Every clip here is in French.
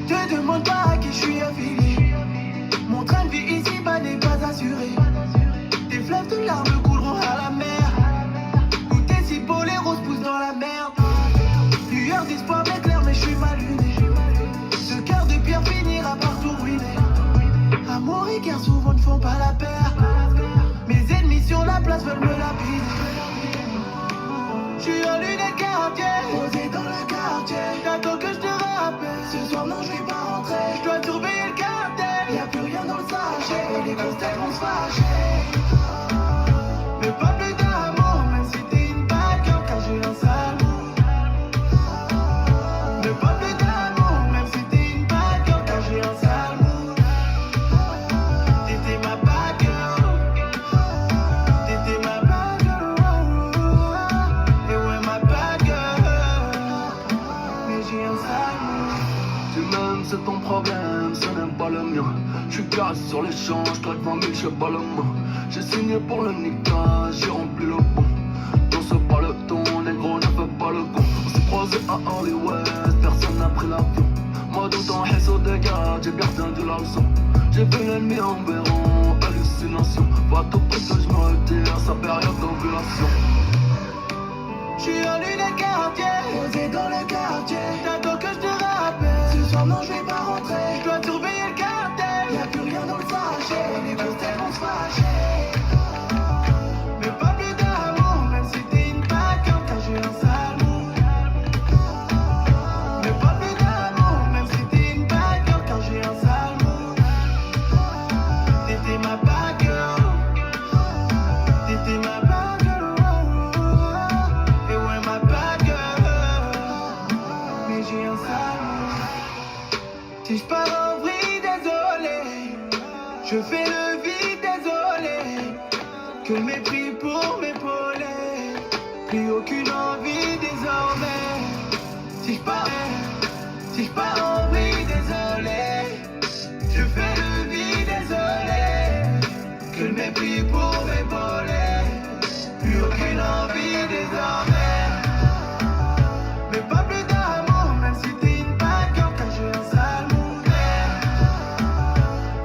Te demande pas à qui je suis affilié. Mon train de vie ici-bas n'est pas assuré. Tes fleuves de larmes couleront à la mer. Où tes ciboles, les roses poussent dans la merde. Lueur d'espoir m'éclaire mais je suis mal luné. Ce cœur de pierre finira par tout ruiner. Amour et guerre souvent ne font pas la paire. Mes ennemis sur la place veulent me lapider. J'suis en lunettes quartier, posé dans le quartier. T'attends que je te rappelle. Ce soir non je vais pas rentrer. Je dois surveiller le cartel. Y'a plus rien dans le sachet. Les grosses têtes vont se fâcher. Mais pas plus d'amour, même si t'es une bad girl, car j'ai un sale mood. Mais pas plus d'amour, même si t'es une bad girl, car j'ai un sale mood. T'étais ma bad girl. T'étais ma bad girl. Et ouais ma bad girl. Mais j'ai un sale mood. Tu m'aimes, c'est ton problème, ce n'est pas le mien. J'suis casse sur les champs, j'traque 20 000, j'sais pas le mot. J'ai signé pour le Nika, j'ai rempli le bon. Non c'est pas le ton, négro ne fait pas le con. On s'est croisés à Hollywood, personne n'a pris l'avion. Moi tout en haisse au dégât, j'ai bien retenu la leçon. J'ai vu l'ennemi en béron, hallucination. Pas tout près que j'me retire, sa période d'ovulation. J'suis en lunettes quartier, posé dans le quartier. T'attends que je te rappelle. Ce soir non je vais pas rentrer. Je dois surveiller le cartel. Y'a plus rien dans le sachet. Les grosses têtes vont se fâcher. Mais pas plus d'amour, même si t'es une bad girl, car j'ai un sale mood. Mais pas plus d'amour, même si t'es une bad girl, car j'ai un sale mood. T'étais ma bad girl. T'étais ma bad girl. Et ouais ma bad girl. Mais j'ai un sale mood. Si je pars en vrille, désolé. Je fais le vide, désolé. Que le mépris pour m'épauler. Plus aucune envie désormais. Si je pars en vrille, désolé. Je fais le vide, désolé. Que le mépris pour m'épauler. Plus aucune envie désormais. Mais pas plus d'amour, même si t'es une bad girl, car j'ai un sale mood.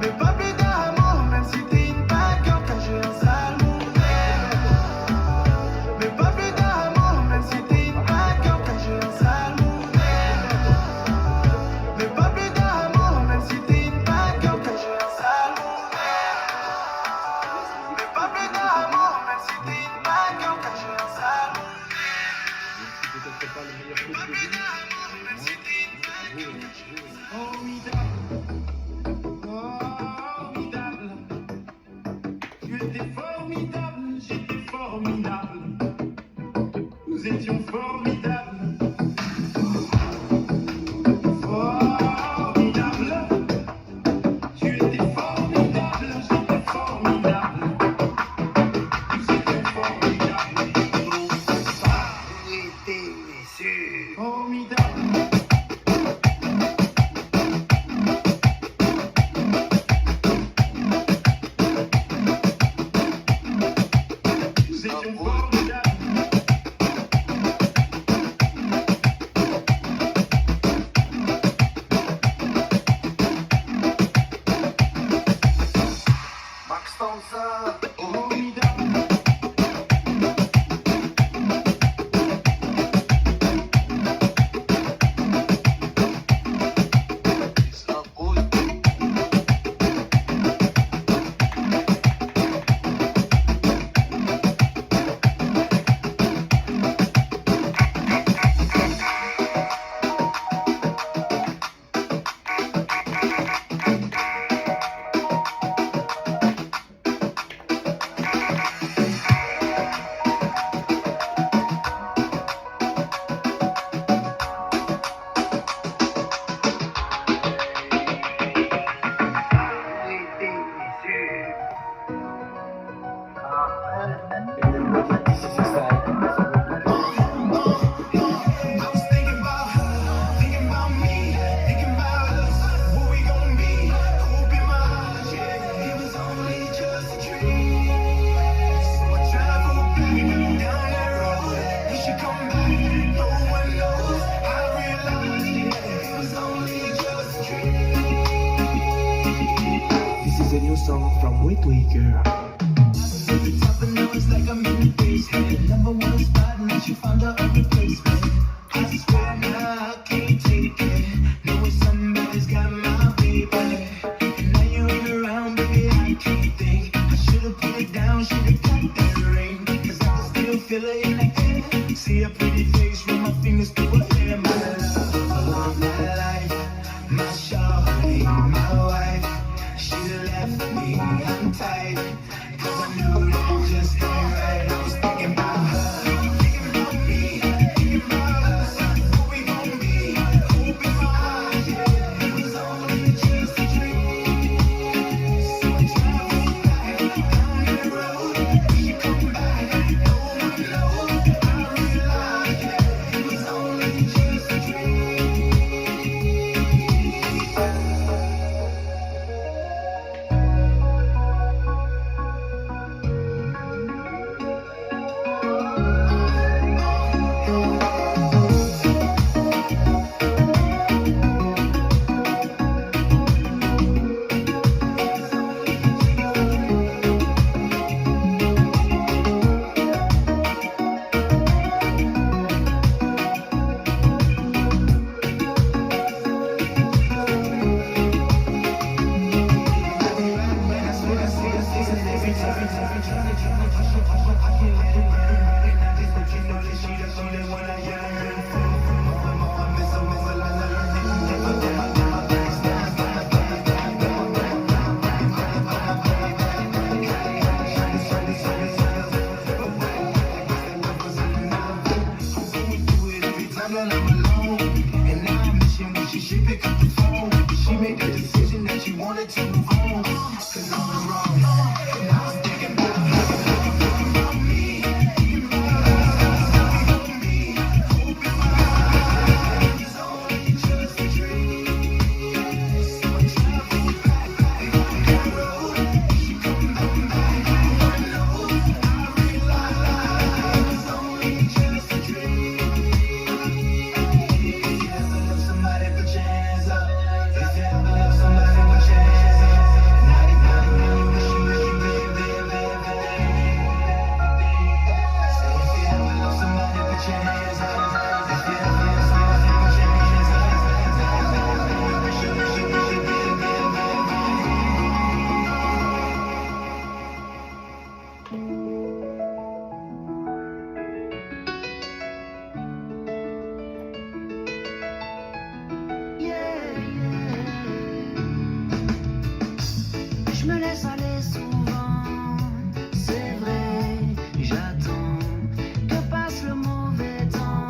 Mais pas plus d'amour, même si t'es une bad girl, car j'ai un sale mood. Mais pas plus d'amour, même si t'es une bad girl, car j'ai un sale mood. song from We Tweaker. The top of now is like I'm in the basement. Number one spot, now she found her a replacement. I swear now I can't take it. Knowing somebody's got my baby. And now you ain't around, baby, I can't think. I should've put it down, should've got that ring. Cause I can still feel it in the air. See her pretty face, run my fingers through her hair. My love, my life, my shawty, my wife. She left me, I'm tight. Cause I knew that just ain't right. I was thinking about her, thinking about me, thinking about us. What we gon' be, hope in my eyes, yeah. It was only just a dream. So I traveled back down the road. We should come back, no one knows. I realized, yeah, it was only just a dream. She made the decision that she wanted to move on. Cause I was wrong. And I was thinking about me. Thinking about us. We gon' be. Hope in my eyes. It's only just a dream. So I traveled back on that road. We should come back. I know. I realized it's only just a dream. If you ever love somebody, put your hands up. If you ever love somebody, put your hands up. Naughty, naughty, naughty, wish you, baby. Say if you ever love somebody, put your hands up. If you ever love somebody, put your hands up. Wish you, baby. Je me laisse aller souvent, c'est vrai, j'attends que passe le mauvais temps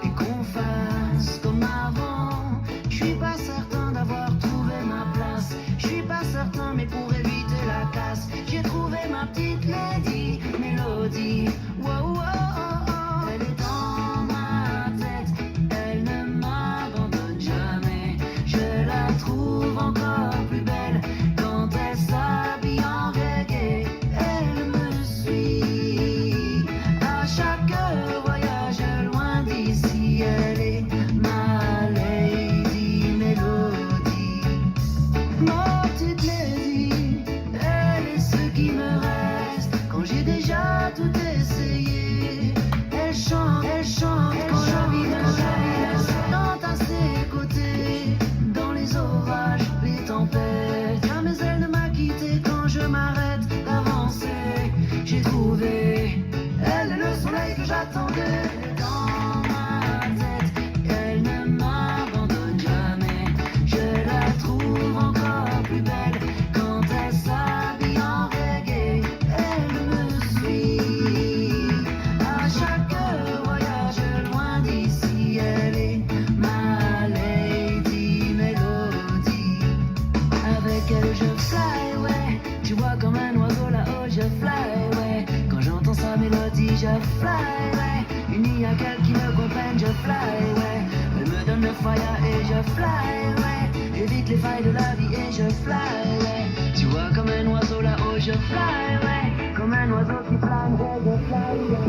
et qu'on fasse comme avant. Je suis pas certain d'avoir trouvé ma place, je suis pas certain mais pour éviter la casse, j'ai trouvé ma petite lady, mélodie. Wow, wow, oh, oh. Elle est dans ma tête, elle ne m'abandonne jamais, je la trouve encore plus belle. Quand elle s'habille en reggae, elle me suit. À chaque voyage loin d'ici, elle est ma lady mélodie. Ma petite lady, elle est ce qui me reste quand j'ai déjà tout essayé. Elle chante quand j'envie de reste. Chante à ses côtés, dans les orages, les tempêtes. Ah, mais elle ne m'a quitté quand je m'arrête d'avancer. J'ai trouvé, elle est le soleil que j'attendais. Dans ma tête, elle ne m'abandonne jamais. Je la trouve encore plus belle quand elle s'habille en reggae. Elle me suit. À chaque voyage loin d'ici, elle est ma lady mélodie. Avec elle je fly, ouais. Tu vois comme un oiseau là-haut je fly, ouais. Quand j'entends sa mélodie je fly, ouais. Unis à qu'elle qui me comprenne je fly, ouais. Elle me donne le fire et je fly, ouais. J'évite les failles de la vie et je fly, ouais. Tu vois comme un oiseau là-haut je fly, ouais. Comme un oiseau qui plane et je fly, ouais.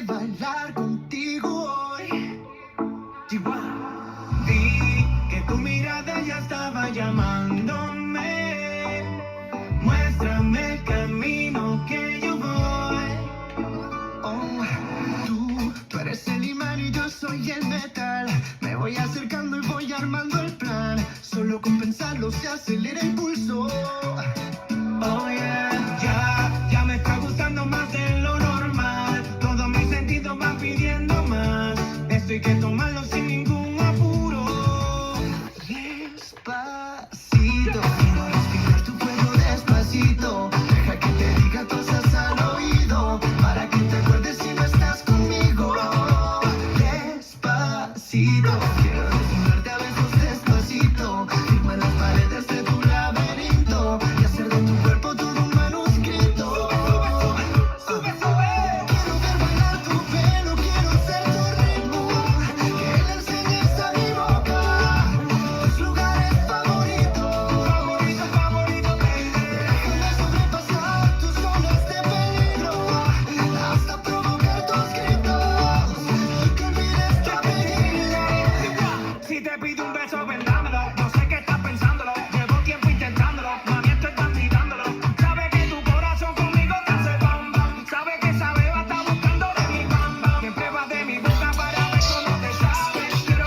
bailar contigo hoy. Vi que tu mirada ya estaba llamándome. Muéstrame el camino que yo voy. Oh, tú eres el imán y yo soy el metal. Me voy acercando y voy armando el plan. Solo con pensarlo se acelera el pulso. Oh yeah, ya me está gustando más de lo normal. Todos mis sentidos van pidiendo más. Esto hay que tomarlo sin ningún apuro. Despacito, quiero respirar tu cuello despacito. Deja que te diga cosas al oído, para que te acuerdes si no estás conmigo. Despacito, quiero desnudarte a besos despacito. Firma las paredes de tu laberinto y hacer de tu cuerpo todo un manuscrito. Sube, sube. Quiero ver bailar tu pelo, quiero ser tu ritmo. Que le enseñes a mi boca tus lugares favoritos. Favorito, favorito, baby. Déjame sobrepasar tus zonas de peligro hasta provocar tus gritos y que olvides que pedirle. Si te pido un beso, ven dámelo. No sé qué estás pensándolo. Llevo tiempo intentándolo. Mami, esto estás mirándolo. Sabe que tu corazón conmigo te hace bam bam. Sabe que esa beba está buscando de mi bam bam. Siempre vas de mi boca para ver cómo te sabe. Quiero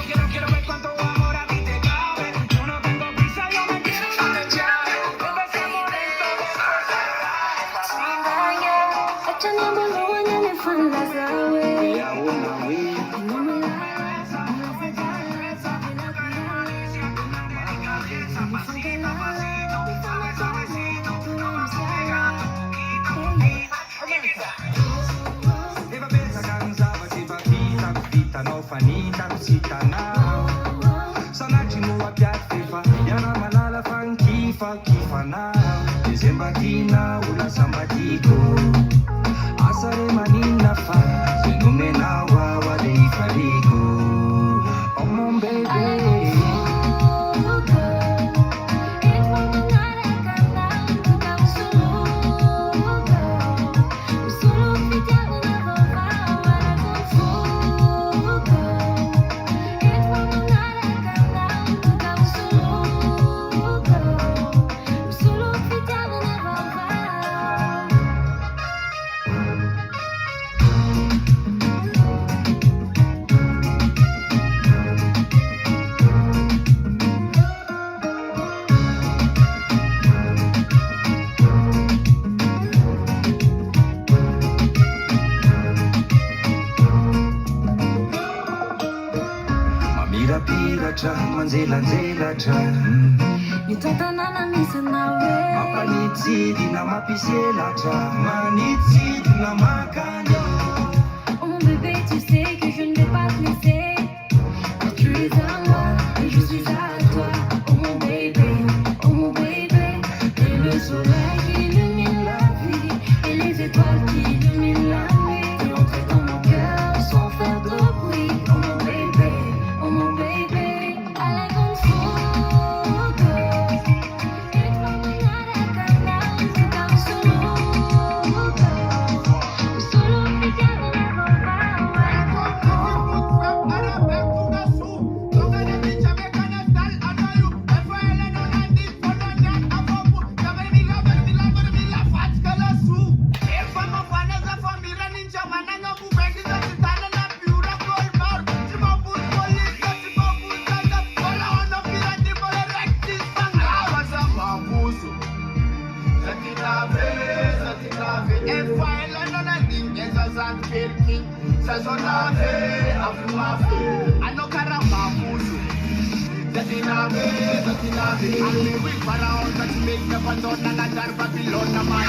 ver cuánto amor a ti te cabe. Yo no tengo prisa, yo me quiero dar el llave. Empecemos esto 어쩌냐면 원하는 판다사웨 Iba pensa cansava, si va vita, no fanita, cosita now. Sanacci nuova piattifa, yana malala fan kifa now. Dezemba dina, ula sambatiko. Asare manina fa, sinume na wawa de ifarigo. Oh mon baby. Mira-piratra, manjelanjelatra. Nitatanana misanawe Mampanitsidina mapiselatra. Manitsidina makanyo. Oh mon bébé, tu sais que je ne vais pas te laisser. Que tu es à moi et je suis à toi. Oh mon bébé, t'es le soleil qui illumine la vie et les étoiles qui illuminent la nuit. T'es entré dans mon cœur sans faire de bruit. Oh mon bébé, à la grande photo. Et toi, mon aracana, tu parles solo. Solo fichiamo la bomba. Para otra, si me para toda la tarde, Babilona, my